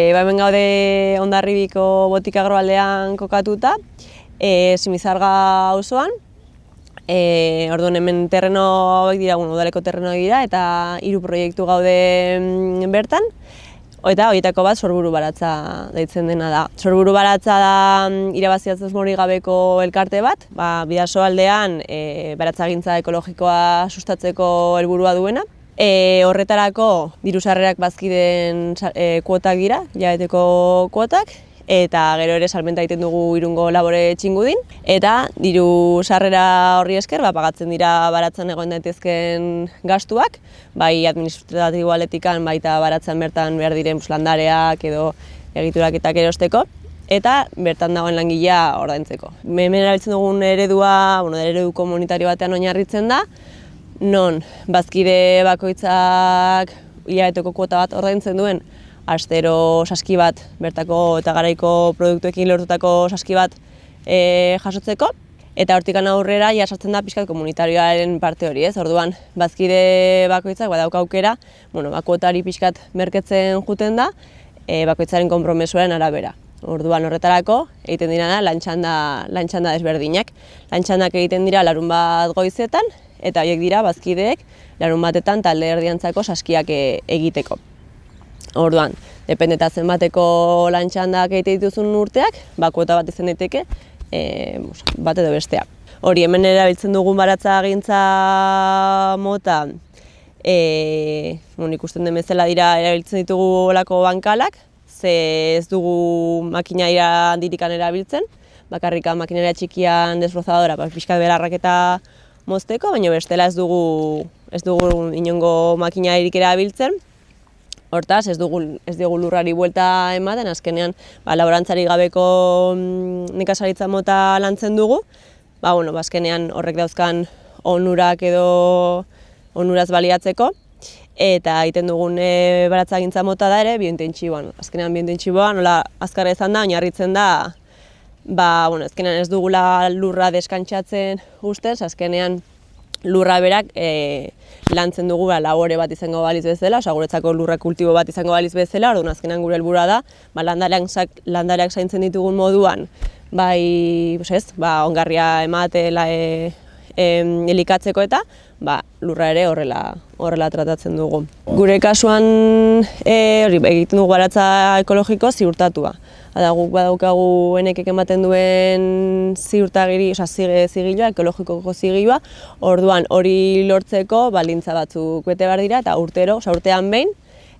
Hemen gaude Hondarribiko botika agroaldean kokatuta, Simizarga auzoan. Orduan hemen terreno hauek dira, udaleko terreno dira eta 3 proiektu gaude bertan. Eta horietako bat Sorburu Baratza deitzen dena da. Sorburu Baratza da irabazi asmorik gabeko elkarte bat, Bidasoaldean baratzagintza ekologikoa sustatzeko helburua duena. Horretarako diru-sarrerak bazkideen kuotak dira, hilabeteko kuotak, eta gero ere salmenta egiten dugu Irungo Labore Txingudin. Eta diru-sarrera horri esker pagatzen dira baratzan egon daitezken gastuak, bai administratibo aletikan, baita baratzan bertan behar diren landareak edo egituraketak erosteko, eta bertan dagoen langilea ordaintzeko. Hemen erabiltzen dugun eredua, eredu komunitario batean oinarritzen da, non bazkide bakoitzak hilabeteko kuota bat ordaintzen duen, astero saski bat, bertako eta garaiko produktuekin lortutako saski bat jasotzeko, eta hortikan aurrera sartzen da pixkat komunitarioaren parte hori, ez? Orduan, bazkide bakoitzak badauka aukera, kuotari pixkat merketzen juten da, bakoitzaren konpromesuaren arabera. Orduan horretarako egiten dira lantxanda desberdinak. Lantxandak egiten dira larunbat goizetan, eta horiek dira bazkideek larunbatetan talde erdiantzako saskiak egiteko. Orduan, dependeta zenbateko lantxandak egite dituzun urteak, kuota bat izan daiteke, bat edo bestea. Hori, hemen erabiltzen dugun baratzagintza mota, ikusten den bezala dira erabiltzen ditugu olako bankalak, ze ez dugu makinaria handirikan erabiltzen, bakarrika makinaria txikian desbrozadora, pixkat belarrak eta mozteko, baina bestela ez dugu inongo makinaririk erabiltzen. Hortaz, ez dugu lurrari buelta ematen, azkenean laborantzarik gabeko nekazaritza mota lantzen dugu. Azkenean horrek dauzkan onurak edo onuraz baliatzeko. Eta egiten dugun baratzagintza mota da ere biointentsiboan. Azkenean biointentsiboan nola azkarra izan da, oinarritzen da, azkenean ez dugula lurra deskantsatzen ustez, azkenean lurra berak lantzen dugu labore bat izango baliz bezala, guretzako lurra kultibo bat izango baliz bezala, orduan azkenean gure helburua da, landareak zaintzen ditugun moduan, ongarria ematela elikatzeko eta lurra ere horrela tratatzen dugu. Gure kasuan egiten dugu baratza ekologiko ziurtatua. Guk badaukagu enekek ematen duen zigiloa, ekologikoko zigiloa, orduan hori lortzeko baldintza batzuk bete behar dira, eta urtean behin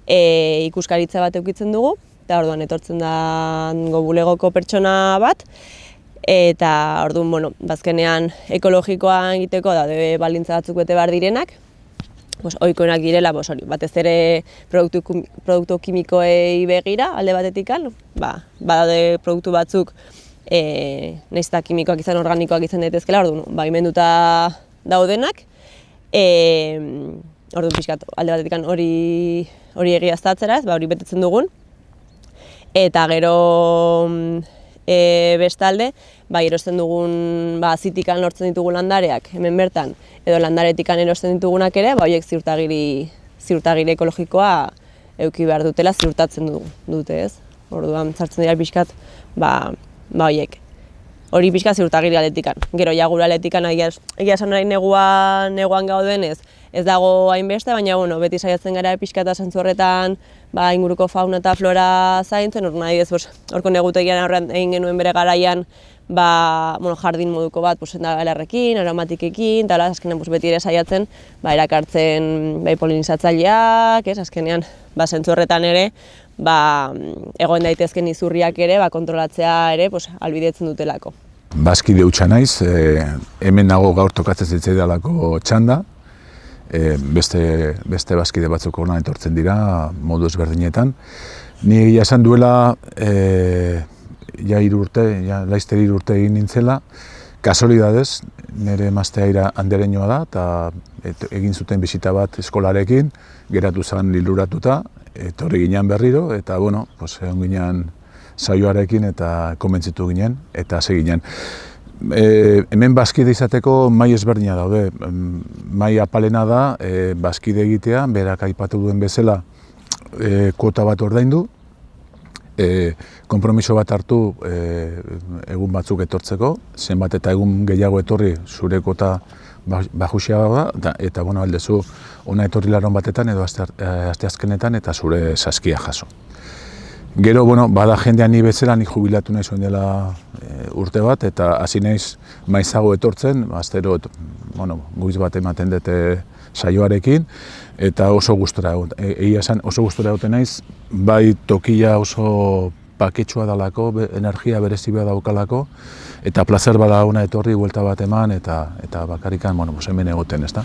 ikuskaritza bat edukitzen dugu, eta orduan etortzen da bulegoko pertsona bat, eta orduan, bazkenean ekologikoa egiteko daude baldintza batzuk bete behar direnak, ohikoenak direla, batez ere produktu kimikoei begira, alde batetikan, badaude produktu batzuk nahiz eta kimikoak izan organikoak izan daitezkeela, orduan, baimenduta daudenak, orduan pixkat alde batetikan hori egiaztatzera, hori betetzen dugun, eta gero bestalde, erosten dugun azitikan lortzen ditugun landareak, hemen bertan, edo landaretikan erosten ditugunak ere, horiek ziurtagiri ekologikoa eduki behar dutela ziurtatzen dute, ez? Orduan, sartzen dira pixkat, horiek. Hori pixkat ziurtagiri aletikan. Gero, gure aletikan egia esan orain neguan gauden ez dago hainbeste, baina beti saiatzen gara pixkata zentzu horretan inguruko fauna eta flora zaintzen, horko negutegian aurrean egin genuen bere garaian jardin moduko bat endabelarrekin, aromatikekin, eta azkenean beti ere saiatzen erakartzen polinizatzaileak, azkenean zentzu horretan ere egoen daitezken izurriak ere kontrolatzea ere ahalbidetzen dutelako. Bazkide hutsa naiz, hemen nago gaur tokatzen zitzaidalako txanda, beste bazkide batzuk hona etortzen dira, modu ezberdinetan. Ni egia esan duela, laizter 3 urte egin nintzela, kasualidadez, nire emaztea andereñoa da, eta egin zuten bisita bat eskolarekin, geratu zen liluratuta, etorri ginen berriro, eta egon ginen saioarekin eta konbentzitu ginen, eta hasi ginen. Hemen bazkide izateko mai ezberdina daude. Mai apalena da bazkide egitea, berak aipatu duen bezala kuota bat ordaindu, konpromiso bat hartu egun batzuk etortzeko, zenbat eta egun gehiago etorri zureko eta bajusia da, eta bueno, aldezu ona etorri laron batetan edo asteazkenetan eta zure saskia jaso. Gero, bueno, bada jendea ni bezala, nik jubilatu nahi zuen dela urte bat, eta hasi naiz maizago etortzen, astero, bueno, goiz bat ematen dute saioarekin, eta oso gustora egia esan oso gustora egoten naiz, bai tokia oso paketsua dalako, energia berezibea daukalako, eta plazer bada ona etorri, buelta bat eman, eta bakarrikan, bueno, hemen egoten, ezta?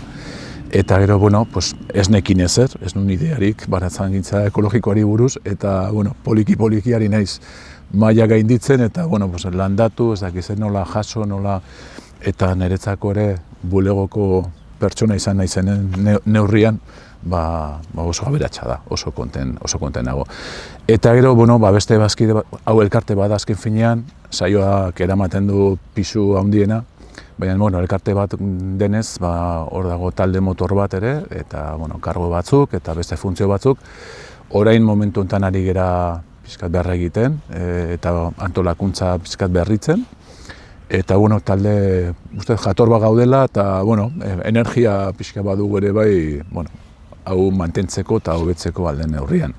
Eta gero, bueno, ez nekin ezer, ez nun idearik baratzangintza ekologikoari buruz, eta, bueno, poliki-polikiari naiz maila gainditzen, eta, bueno, landatu, ez dakiz nola jaso, nola, eta niretzako ere bulegoko pertsona izan naizenen neurrian, oso aberatsa da, oso konten nago. Eta gero, bueno, beste bazkide, hau elkarte bada azken finean, saioak eramaten du pisu handiena, baina, bueno, elkarte bat denez, hor dago talde motor bat ere, eta, bueno, kargo batzuk, eta beste funtzio batzuk, orain momentu honetan ari gera pixkat beharra egiten, eta antolakuntza pixkat berritzen, eta, bueno, talde, uste, jator bat gaudela, eta, bueno, energia pixka badugu ere bai, bueno, hau mantentzeko eta hobetzeko alden neurrian.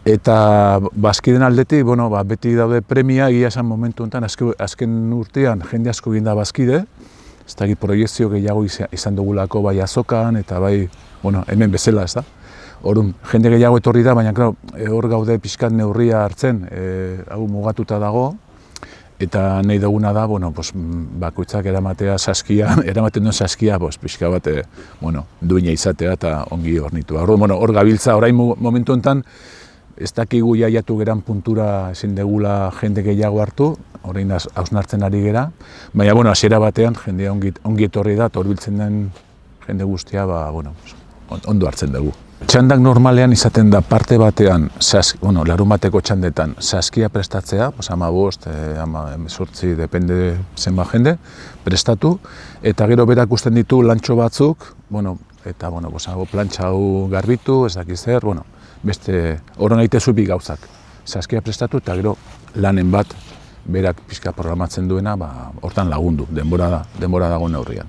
Eta bazkiden aldetik, bueno, beti daude premia, egia esan momentu honetan, azken urtean jende asko egin da bazkide, ez dakit proiekzio gehiago izan dugulako bai azokan, eta bai, bueno, hemen bezala, ez da. Orduan, jende gehiago etorri da, baina, hor gaude pixkat neurria hartzen, hau mugatuta dago, eta nahi duguna da, bueno, bakoitzak eramatea saskia, eramaten duen saskia, pixka bat, bueno, duina izatea eta ongi hornitua. Orduan, hor gabiltza, orain momentu honetan, ez dakigu jaiatu geran puntura ezin degula jende gehiago hartu, orain hausnartzen ari gera, baina, bueno, hasiera batean jendea ongi etorri da, eta hor biltzen den jende guztia, bueno, ondo hartzen dugu. Txandak normalean izaten da parte batean, larun bateko txandetan, saskia prestatzea, 15, 18, depende zenba jende, prestatu, eta gero berak usten ditu lantxo batzuk, bueno, eta, bueno, plantxa hau garbitu, ez dakiz zer, bueno, beste horren gaitezu bi gauzak. Saskia prestatu eta gero lanen bat berak pixka programatzen duena, hortan lagundu, denbora dago neurrian.